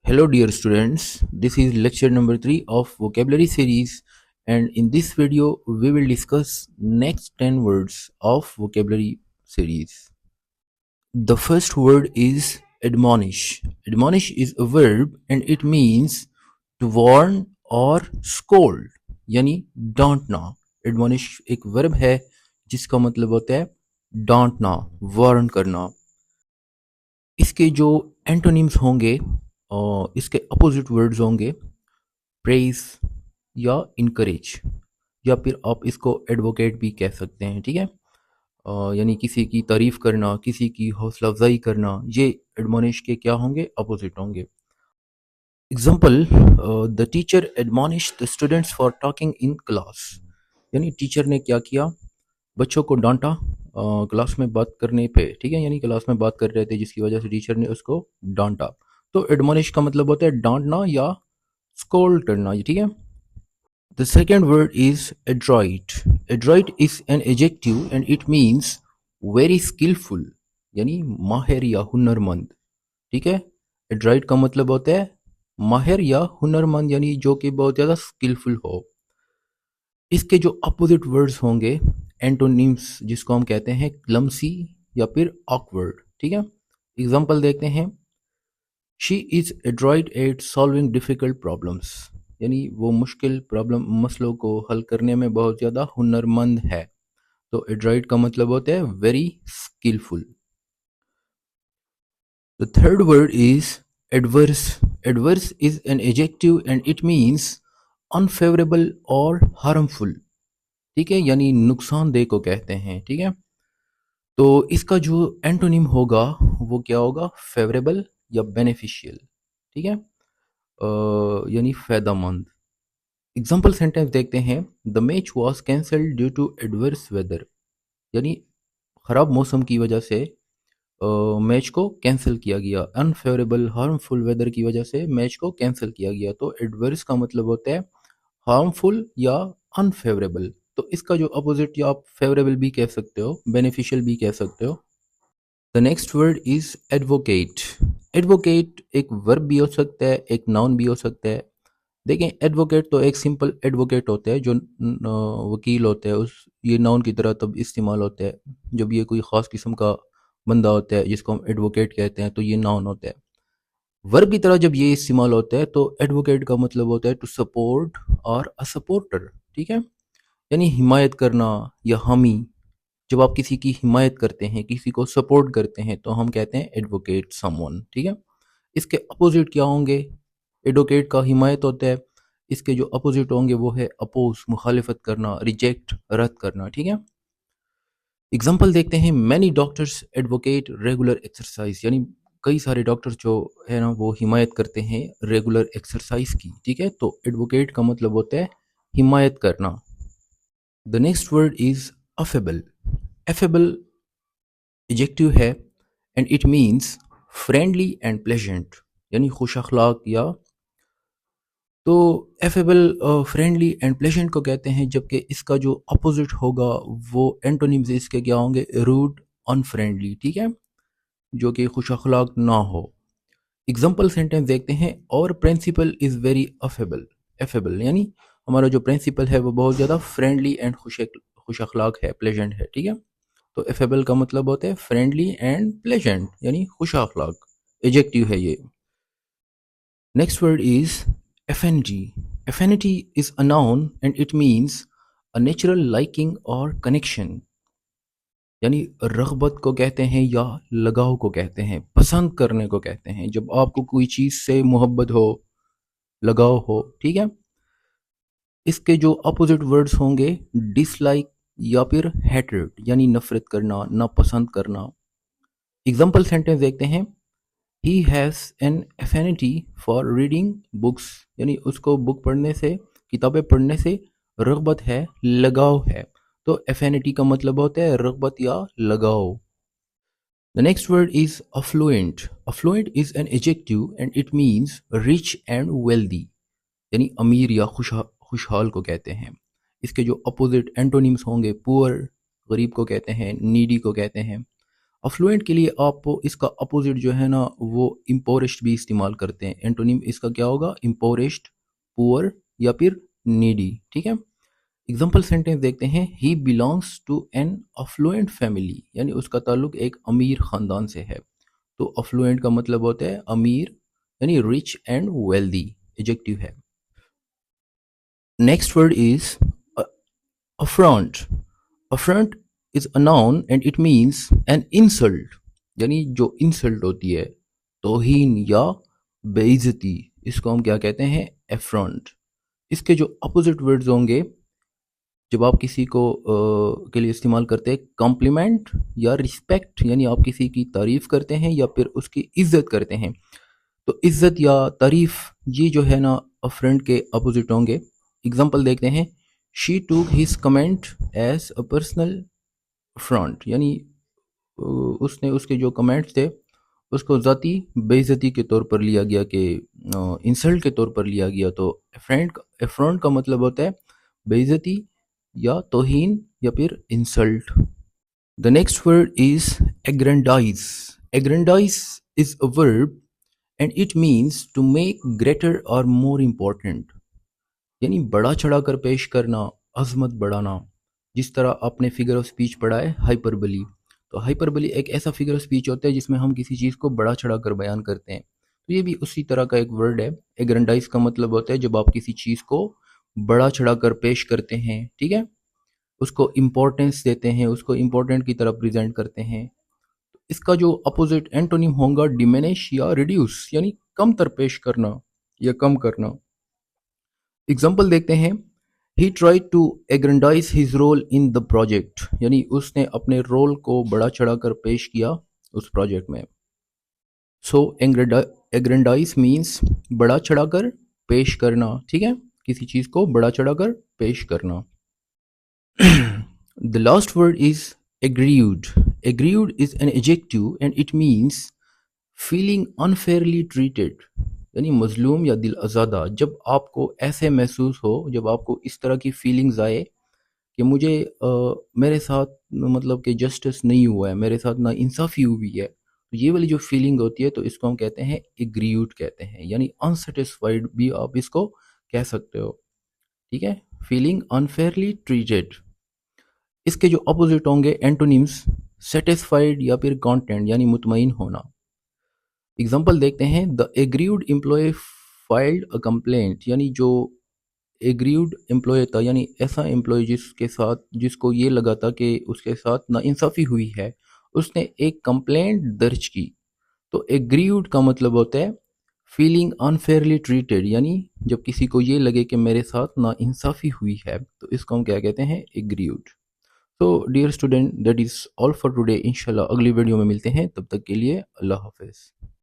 Hello, dear students. This is lecture number 3 of vocabulary series, and in this video, we will discuss next 10 words of vocabulary series. The first word is admonish. Admonish is a verb and it means to warn or scold, यानी डांटना. Admonish एक verb है जिसका मतलब होता है डांटना, warn करना. इसके जो एंटोनिम्स होंगे और इसके अपोजिट वर्ड्स होंगे प्रेज या इनकरेज, या फिर आप इसको एडवोकेट भी कह सकते हैं. ठीक है, यानी किसी की तारीफ करना, किसी की हौसला अफजाई करना, ये एडमोनिश के क्या होंगे, अपोजिट होंगे. Example, the teacher admonish the students for talking in class, यानी टीचर ने क्या किया, बच्चों को डांटा क्लास में बात करने पे. ठीक है, यानी क्लास में बात कर रहे थे जिसकी वजह से टीचर ने उसको डांटा. तो एडमोनिश का मतलब होता है डांटना या स्कोल्ड करना. ठीक है. The second word is adroit. Adroit is an adjective and it means very skillful, यानी माहिर या हुनरमंद. ठीक है, adroit का मतलब होता है माहिर या हुनरमंद, यानी जो कि बहुत ज़्यादा स्किलफुल हो. इसके जो अपोजिट वर्ड्स होंगे, एंटोनिम्स जिसको हम कहते हैं क्लमसी या फिर awkward. ठीक है, एग्जाम्पल देखते हैं. She is adroit at solving difficult problems, यानी वो मुश्किल प्रॉब्लम मसलों को हल करने में बहुत ज़्यादा हुनरमंद है. तो एड्रॉइड का मतलब होता है very skilful. The third word is adverse. Adverse is an adjective and it means unfavourable और हार्मफुल. ठीक है, यानी नुकसानदेह को कहते हैं. ठीक है, तो इसका जो एंटोनिम होगा वो क्या होगा, फेवरेबल या बेनिफिशियल. ठीक है, यानी फ़ायदेमंद. एग्जाम्पल सेंटेंस देखते हैं. The match was cancelled due to adverse weather, यानी ख़राब मौसम की वजह से मैच को कैंसिल किया गया. अनफेवरेबल हार्मफुल वेदर की वजह से मैच को कैंसिल किया गया. तो एडवर्स का मतलब होता है हार्मफुल या अनफेवरेबल. तो इसका जो अपोजिट, या आप फेवरेबल भी कह सकते हो, बेनिफिशियल भी कह सकते हो. The next word is advocate. Advocate एक वर्ब भी हो सकता है, एक नाउन भी हो सकता है. देखें, एडवोकेट तो एक सिंपल एडवोकेट होता है जो वकील होता है. उस ये नाउन की तरह तब इस्तेमाल होता है जब ये कोई ख़ास किस्म का बंदा होता है जिसको हम एडवोकेट कहते हैं, तो ये नाउन होता है. वर्ब की तरह जब ये इस्तेमाल होता है तो एडवोकेट का मतलब होता है टू सपोर्ट और अ सपोर्टर. ठीक है, यानी हिमायत करना या हामी. जब आप किसी की हिमायत करते हैं, किसी को सपोर्ट करते हैं, तो हम कहते हैं एडवोकेट समवन. ठीक है, इसके अपोजिट क्या होंगे, एडवोकेट का हिमायत होता है, इसके जो अपोजिट होंगे वो है अपोज, मुखालिफत करना, रिजेक्ट, रद्द करना. ठीक है, एग्जाम्पल देखते हैं. Many doctors advocate regular exercise, यानी कई सारे डॉक्टर्स जो है ना वो हिमायत करते हैं रेगुलर एक्सरसाइज की. ठीक है, तो एडवोकेट का मतलब होता है हिमायत करना. The next word is affable. Affable adjective है and it means friendly and pleasant, यानी खुश अखलाक. या तो एफेबल फ्रेंडली एंड प्लेजेंट को कहते हैं, जबकि इसका जो अपोजिट होगा वो एंटोनिम्स इसके क्या होंगे, रूड, अनफ्रेंडली. ठीक है, जो कि खुश अखलाक ना हो. एग्जाम्पल सेंटेंस देखते हैं. और principal is very affable. Affable यानी हमारा जो प्रिंसिपल है वो बहुत ज़्यादा फ्रेंडली एंड खुश अखलाक है, प्लेजेंट है. ठीक है, तो एफेबल का मतलब होता है फ्रेंडली एंड प्लेजेंट, यानी खुश अखलाक. एडजेक्टिव है ये. Next word is affinity. Affinity is a noun and it means a natural liking or connection. यानी रग़बत को कहते हैं या लगाव को कहते हैं, पसंद करने को कहते हैं. जब आपको कोई चीज़ से मोहब्बत हो, लगाव हो. ठीक है, इसके जो अपोजिट वर्ड्स होंगे डिसलाइक या फिर हेट्रेड, यानी नफरत करना, नापसंद करना. एग्जाम्पल सेंटेंस देखते हैं. He has an affinity for reading books, यानी उसको बुक पढ़ने से, किताबें पढ़ने से रग़बत है, लगाव है. तो affinity का मतलब होता है रग़बत या लगाव. The next word is affluent. Affluent is an adjective and it means rich and wealthy, यानी अमीर या खुशहाल को कहते हैं. इसके जो अपोजिट एंटोनिम्स होंगे, पुअर, गरीब को कहते हैं, नीडी को कहते हैं. अफ्लुएंट के लिए आप इसका अपोजिट जो है ना वो इम्पोरिश्ड भी इस्तेमाल करते हैं। एंटोनिम इसका क्या होगा? इम्पोरिश्ड, पुअर या फिर नीडी। ठीक है, एग्जाम्पल सेंटेंस देखते हैं। He belongs to an affluent family, यानी उसका ताल्लुक एक अमीर ख़ानदान से है। तो अफ्लुएंट का मतलब होता है अमीर, यानी रिच एंड वेल्दी, एडजेक्टिव है। Next word is affront. Affront is a noun and it means an insult, यानी जो इंसल्ट होती है, तौहीन या बेइज्जती, इसको हम क्या कहते हैं? affront। इसके जो अपोजिट वर्ड्स होंगे जब आप किसी को के लिए इस्तेमाल करते हैं, कॉम्प्लीमेंट या रिस्पेक्ट, यानी आप किसी की तारीफ़ करते हैं या फिर उसकी इज्जत करते हैं। तो इज्जत या तारीफ़ ये जो है ना अफ्रंट के अपोजिट होंगे। एग्जांपल देखते हैं। She took his comment as a personal affront, यानी उसने उसके जो कमेंट्स थे उसको ज़ाती बेइज्जती के तौर पर लिया गया, कि इंसल्ट के तौर पर लिया गया। तो अफ्रंट का मतलब होता है बेइज्जती या तौहीन या फिर insult. The next word is aggrandise. Aggrandise is a verb and it means to make greater और मोर इम्पोर्टेंट, यानी बड़ा चढ़ा कर पेश करना, अजमत बढ़ाना। जिस तरह आपने फिगर ऑफ स्पीच पढ़ा है हाइपरबली, तो हाइपरबली एक ऐसा फिगर ऑफ स्पीच होता है जिसमें हम किसी चीज़ को बड़ा चढ़ा कर बयान करते हैं। तो ये भी उसी तरह का एक वर्ड है। एग्रेंडाइज का मतलब होता है जब आप किसी चीज़ को बड़ा चढ़ा कर पेश करते हैं, ठीक है, उसको इम्पोर्टेंस देते हैं, उसको इम्पोर्टेंट की तरह प्रेजेंट करते हैं। इसका जो अपोजिट एंटोनिम होगा डिमिनिश या रिड्यूस, यानी कम तर पेश करना या कम करना। एग्जाम्पल देखते हैं। He try to aggrandise his role in the project, यानी उसने अपने रोल को बड़ा चढ़ा कर पेश किया उस प्रोजेक्ट में। सो एग्रेंडाइज मीन्स बड़ा चढ़ा कर पेश करना, ठीक है, किसी चीज़ को बड़ा चढ़ा कर पेश करना। The last word is aggrieved. Aggrieved is an adjective and it means feeling unfairly treated, यानी मजलूम या दिल आज़ादा। जब आपको ऐसे महसूस हो, जब आपको इस तरह की फीलिंग्स आए कि मुझे मेरे साथ मतलब कि जस्टिस नहीं हुआ है, मेरे साथ ना इंसाफ़ी हुई है, तो ये वाली जो फीलिंग होती है तो इसको हम कहते हैं एग्रीव्ड कहते हैं, यानी अनसेटिस्फाइड भी आप इसको कह सकते हो। ठीक है, फीलिंग अनफेयरली ट्रीटेड। इसके जो अपोजिट होंगे एंटोनिम्स, सेटिस्फाइड या फिर कॉन्टेंट, यानी मुतमईन होना। एग्जाम्पल देखते हैं। The aggrieved employee filed a complaint, यानी जो एग्रीव्ड एम्प्लॉय था, यानी ऐसा एम्प्लॉय जिसके साथ, जिसको ये लगा था कि उसके साथ नाइंसाफ़ी हुई है, उसने एक कंप्लेंट दर्ज की। तो एग्रीव्ड का मतलब होता है फीलिंग अनफेयरली ट्रीटेड, यानी जब किसी को ये लगे कि मेरे साथ नाइंसाफ़ी हुई है, तो इसको हम क्या कहते हैं? एग्रीव्ड। तो dear student, that is all for today. इंशाल्लाह अगली वीडियो में मिलते हैं, तब तक के लिए अल्लाह हाफिज़।